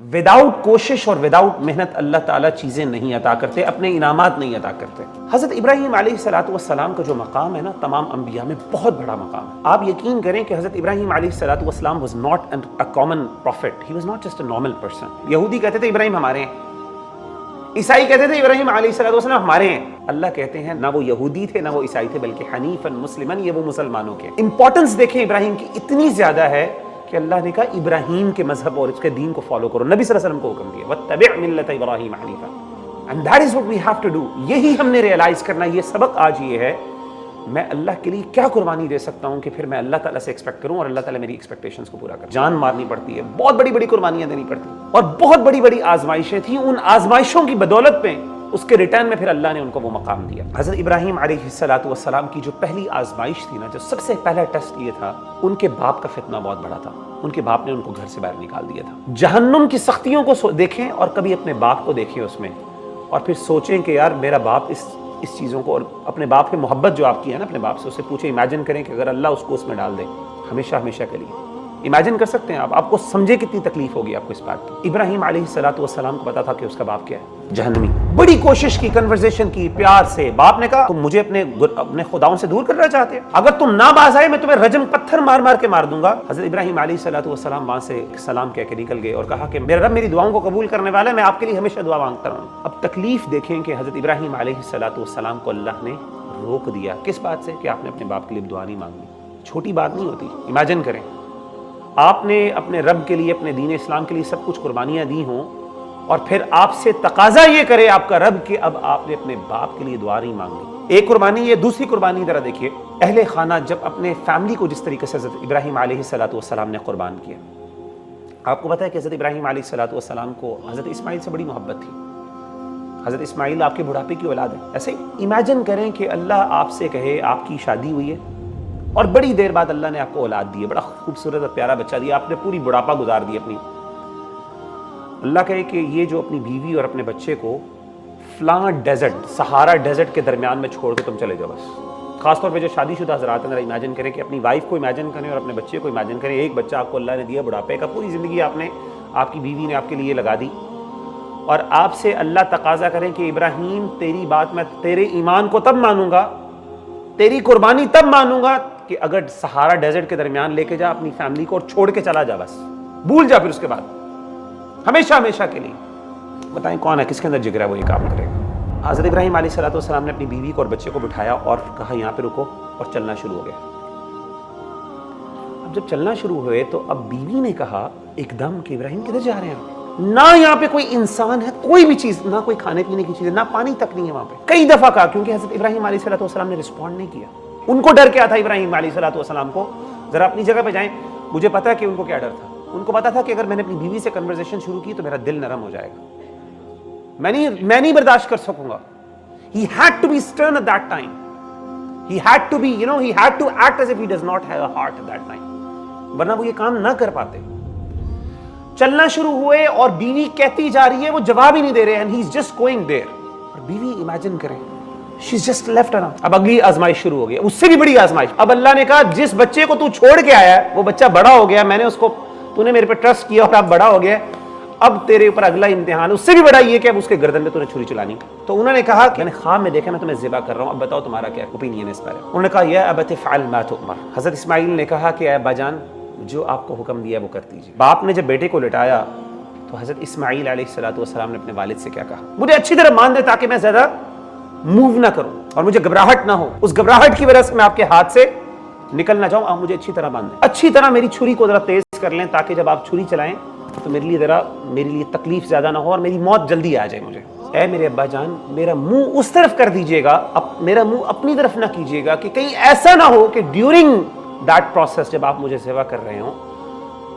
Without कोशिश और without मेहनत अल्लाह ताला चीज़ें नहीं अता करते, अपने इनामात नहीं अता करते। हज़रत इब्राहीम अलैहिस्सलाम का जो मकाम है ना, तमाम अंबिया में बहुत बड़ा मकाम है। आप यकीन करें कि हज़रत इब्राहीम अलैहिस्सलाम was not a common profit, he was not just a normal person. यहूदी कहते थे इब्राहीम हमारे हैं, ईसाई कहते थे इब्राहीम अलैहिस्सलाम हमारे हैं। अल्लाह कहते हैं ना वो यहूदी थे ना वो ईसाई थे, बल्कि हनीफन मुस्लिमन, ये वो मुसलमानों के। इंपॉर्टेंस देखें इब्राहीम की इतनी ज्यादा है कि अल्लाह ने कहा इब्राहीम के मजहब और इसके दीन को फॉलो करो। नबी सल्लल्लाहु अलैहि वसल्लम को हुक्म दिया वत्तबि' मिल्लत इब्राहीम हनीफा, and that is what we have to do. यही हमने रियलाइज करना, ये सबक आज ये है, मैं अल्लाह के लिए क्या कुर्बानी दे सकता हूं कि फिर मैं अल्लाह ताला से एक्सपेक्ट करूं और अल्लाह ताला मेरी एक्सपेक्टेशंस को पूरा करे। जान मारनी पड़ती है, बहुत बड़ी बड़ी कुर्बानियां देनी पड़ती हैं, और बहुत बड़ी बड़ी आजमाइशें थी। उन आजमाइशों की बदौलत पे उसके रिटर्न में फिर अल्लाह ने उनको वो मकाम दिया। हज़रत इब्राहीम अलैहिस्सलाम की जो पहली आजमाइश थी ना, जो सबसे पहला टेस्ट ये था, उनके बाप का फितना बहुत बड़ा था। उनके बाप ने उनको घर से बाहर निकाल दिया था। जहन्नुम की सख्तियों को देखें और कभी अपने बाप को देखें उसमें, और फिर सोचें कि यार मेरा बाप इस चीज़ों को, और अपने बाप की मोहब्बत जो आपकी है ना अपने बाप से, उससे पूछे, इमेजिन करें कि अगर अल्लाह उसको उसमें डाल दे हमेशा हमेशा के लिए। इमेजिन कर सकते हैं आप, आपको समझे कितनी तकलीफ होगी आपको इस बात की। इब्राहीम अलैहिस्सलाम को पता था कि उसका बाप क्या है, जहन्नमी। बड़ी कोशिश की, कन्वर्सेशन की प्यार से। बाप ने कहा तुम मुझे अपने खुदाओं से दूर करना चाहते हो, अगर तुम ना बाज आए मैं तुम्हें रजम पत्थर मार मार के मार दूंगा। हज़रत इब्राहीम अलैहिस्सलाम वहां से सलाम कह के निकल गए और कहा कि मेरा रब मेरी दुआओं को कबूल करने वाला है, मैं आपके लिए हमेशा दुआ मांगता रहूं। अब तकलीफ देखें कि हज़रत इब्राहीम अलैहिस्सलाम को अल्लाह ने रोक दिया। किस बात से? कि आपने अपने बाप के लिए दुआ नहीं मांगी। छोटी बात नहीं होती। इमेजिन करें आपने अपने रब के लिए, अपने दीन इस्लाम के लिए सब कुछ कुर्बानियां दी हों, और फिर आपसे तकाजा ये करे आपका रब कि अब आपने अपने बाप के लिए दुआ नहीं मांगी। एक कुर्बानी ये। दूसरी कुर्बानी जरा देखिए, अहले खाना जब अपने फैमिली को जिस तरीके से हज़रत इब्राहीम अलैहिस्सलाम ने कुर्बान किया। आपको पता है कि हज़रत इब्राहीम अलैहिस्सलाम को हज़रत इस्माइल से बड़ी मोहब्बत थी। हज़रत इस्माइल आपके बुढ़ापे की औलाद है। ऐसे इमेजिन करें कि अल्लाह आपसे कहे आपकी शादी हुई है और बड़ी देर बाद अल्लाह ने आपको औलाद दी है, बड़ा खूबसूरत और प्यारा बच्चा दिया, आपने पूरी बुढ़ापा गुजार दी अपनी। अल्लाह कहे कि ये जो अपनी बीवी और अपने बच्चे को फलां डेजर्ट, सहारा डेजर्ट के दरमियान में छोड़ के तुम चले जाओ बस। खासतौर पे जो शादीशुदा हज़रात हैं, इमेजिन करें कि अपनी वाइफ को इमेजिन करें और अपने बच्चे को इमेजिन करें। एक बच्चा आपको अल्लाह ने दिया बुढ़ापे का, पूरी ज़िंदगी आपकी बीवी ने आपके लिए लगा दी, और आपसे अल्लाह तकाजा करें कि इब्राहीम तेरी बात मैं, तेरे ईमान को तब मानूंगा, तेरी कुर्बानी तब मानूंगा कि अगर सहारा डेजर्ट के दरमियान लेके जा अपनी फैमिली को और छोड़ के चला जा, बस भूल जा फिर उसके बाद हमेशा हमेशा के लिए। बताएं कौन है, किसके अंदर जिगर है वो ये काम करेगा। हज़रत इब्राहीम अलैहिस्सलाम ने अपनी बीवी को और बच्चे को बिठाया और कहा यहाँ पे रुको, और चलना शुरू हो गया। अब जब चलना शुरू हुए तो अब बीवी ने कहा एकदम कि इब्राहीम किधर जा रहे हैं? ना यहाँ पे कोई इंसान है, कोई भी चीज, ना कोई खाने पीने की चीज है, ना पानी तक नहीं है वहां पे। कई दफा कहा, क्योंकि हज़रत इब्राहीम अलैहिस्सलाम ने रिस्पॉन्ड नहीं किया। उनको डर क्या था इब्राहीम अलैहिस्सलाम को? जरा अपनी जगह पे जाएं। मुझे पता है कि उनको क्या डर था। उनको पता था कि अगर मैंने अपनी बीवी से कन्वर्सेशन शुरू की तो मेरा दिल नरम हो जाएगा, मैं नहीं बर्दाश्त कर सकूंगा। He had to be stern at that time. He had to be, he had to act as if he does not have a heart at that time. वरना वो ये काम ना कर पाते। चलना शुरू हुए और बीवी कहती जा रही है, वो जवाब ही नहीं दे रहे, and he's just going there. और बीवी इमेजिन करें, she's just left around. अब अगली आजमाइश शुरू हो गई, उससे भी बड़ी आजमाइश। अब अल्लाह ने कहा जिस बच्चे को तू छोड़ के आया है वो बच्चा बड़ा हो गया, मैंने उसको, तूने मेरे पे ट्रस्ट किया और अब बड़ा हो गया, अब तेरे ऊपर अगला इम्तिहान, उससे भी बड़ा ये कि अब उसके गर्दन में तूने छुरी चलानी। तो उन्होंने कहा कि मैंने ख्वाब में देखा मैं तुम्हें ज़िबा कर रहा हूँ, अब बताओ तुम्हारा क्या ओपिनियन है इस पर। उन्होंने कहा या अबती फ़अल मा तुअमर। हज़रत इस्माइल ने कहा कि अब्बा जान जो आपको हुक्म दिया वो कर दीजिए। बाप ने जब बेटे को लिटाया तो हज़रत इस्माइल अलैहिस्सलाम ने अपने वालिद से क्या कहा, मुझे अच्छी तरह मान दे ताकि मैं ज़्यादा मूव ना करूँ और मुझे घबराहट ना हो, उस घबराहट की वजह से मैं आपके हाथ से निकल ना जाऊँ, आप मुझे अच्छी तरह मान दें, अच्छी तरह मेरी छुरी को ज़रा तेज़ कर लें ताकि जब आप छुरी चलाएं तो मेरे लिए तकलीफ ज्यादा ना हो और मेरी मौत जल्दी आ जाए मुझे। ऐ मेरे अब्बा जान, मेरा मुंह उस तरफ कर दीजिएगा, मेरा मुंह अपनी तरफ ना कीजिएगा कि कहीं ऐसा ना हो कि ड्यूरिंग दैट प्रोसेस जब आप मुझे सेवा कर रहे हो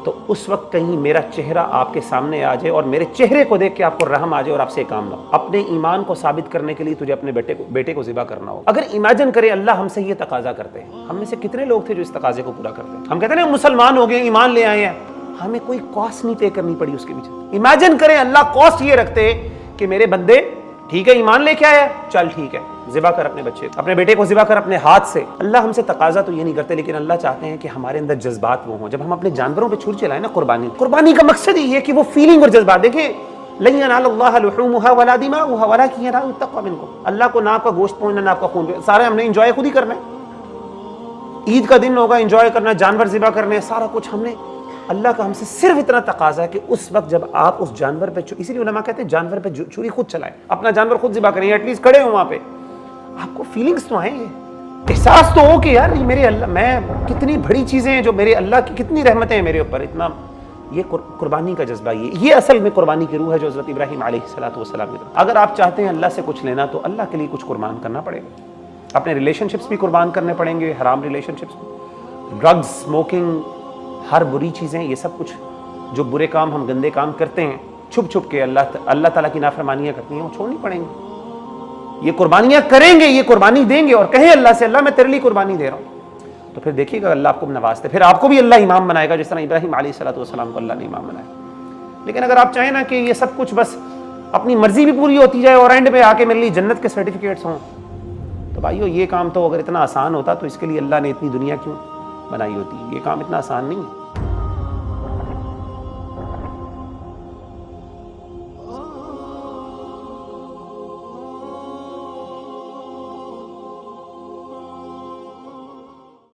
तो उस वक्त कहीं मेरा चेहरा आपके सामने आ जाए और मेरे चेहरे को देख के आपको रहम आ जाए और आपसे काम ना हो। अपने ईमान को साबित करने के लिए तुझे अपने बेटे को ज़िबा करना हो। अगर इमेजिन करें अल्लाह हमसे ये तकाजा करते हैं, हम में से कितने लोग थे जो इस तकाजे को पूरा करते हैं? हम कहते हैं ना मुसलमान हो गए, ईमान ले आए हैं, हमें कोई कॉस्ट नहीं पे करनी पड़ी उसके पीछे। इमेजिन करें अल्लाह कॉस्ट ये रखते कि मेरे बंदे ٹھیک ہے ایمان لے کے آیا, چل ٹھیک ہے ذبح کر اپنے بچے کو, اپنے بیٹے کو ذبح کر اپنے ہاتھ سے. اللہ ہم سے تقاضا تو یہ نہیں کرتے, لیکن اللہ چاہتے ہیں کہ ہمارے اندر جذبات وہ ہوں. جب ہم اپنے جانوروں پہ چھری چلائیں نا, قربانی کا مقصد یہ ہے کہ وہ فیلنگ اور جذبات. دیکھیں لن ینال اللہ لحومها ولا دماؤها ولکن ینالہ التقوی منکم, اللہ کو نہ آپ کا گوشت پہنچنا نہ آپ کا خون, سارے ہم نے انجوائے خود ہی کرنا ہے. عید کا دن ہوگا, انجوائے کرنا, جانور ذبح کرنے, سارا کچھ ہم نے. اللہ کا ہم سے صرف اتنا تقاضا ہے کہ اس وقت جب آپ اس جانور پہ, اسی لیے علماء کہتے ہیں جانور پہ چھری خود چلائیں, اپنا جانور خود ذبح کریں, ایٹ لیسٹ کھڑے ہوں وہاں پہ, آپ کو فیلنگز تو آئیں, احساس تو ہو کہ یار یہ میرے اللہ, میں کتنی بڑی چیزیں ہیں جو میرے اللہ کی, کتنی رحمتیں ہیں میرے اوپر, اتنا. یہ قربانی کا جذبہ, یہ اصل میں قربانی کی روح ہے جو حضرت ابراہیم علیہ السلام کی طرف. اگر آپ چاہتے ہیں اللہ سے کچھ لینا تو اللہ کے لیے کچھ قربان کرنا پڑے گا. اپنے ریلیشن شپس بھی قربان کرنے پڑیں گے, حرام ریلیشن شپس, ڈرگز, اسموکنگ, ہر بری چیزیں, یہ سب کچھ جو برے کام ہم گندے کام کرتے ہیں چھپ چھپ کے, اللہ تعالیٰ کی نافرمانیاں کرتی ہیں, وہ چھوڑنی پڑیں گی. یہ قربانیاں کریں گے, یہ قربانی دیں گے اور کہیں اللہ سے اللہ میں تیرے لیے قربانی دے رہا ہوں, تو پھر دیکھیے گا اللہ آپ کو نوازتے, پھر آپ کو بھی اللہ امام بنائے گا جس طرح ابراہیم علیہ السلام کو اللہ نے امام بنایا. لیکن اگر آپ چاہیں نا کہ یہ سب کچھ بس اپنی مرضی بھی پوری ہوتی جائے اور اینڈ پہ آ کے میرے لیے جنت کے سرٹیفکیٹس ہوں, تو بھائیو یہ کام تو اگر اتنا آسان ہوتا تو اس کے لیے اللہ نے اتنی دنیا کیوں بنائی ہوتی. یہ کام اتنا آسان نہیں ہے.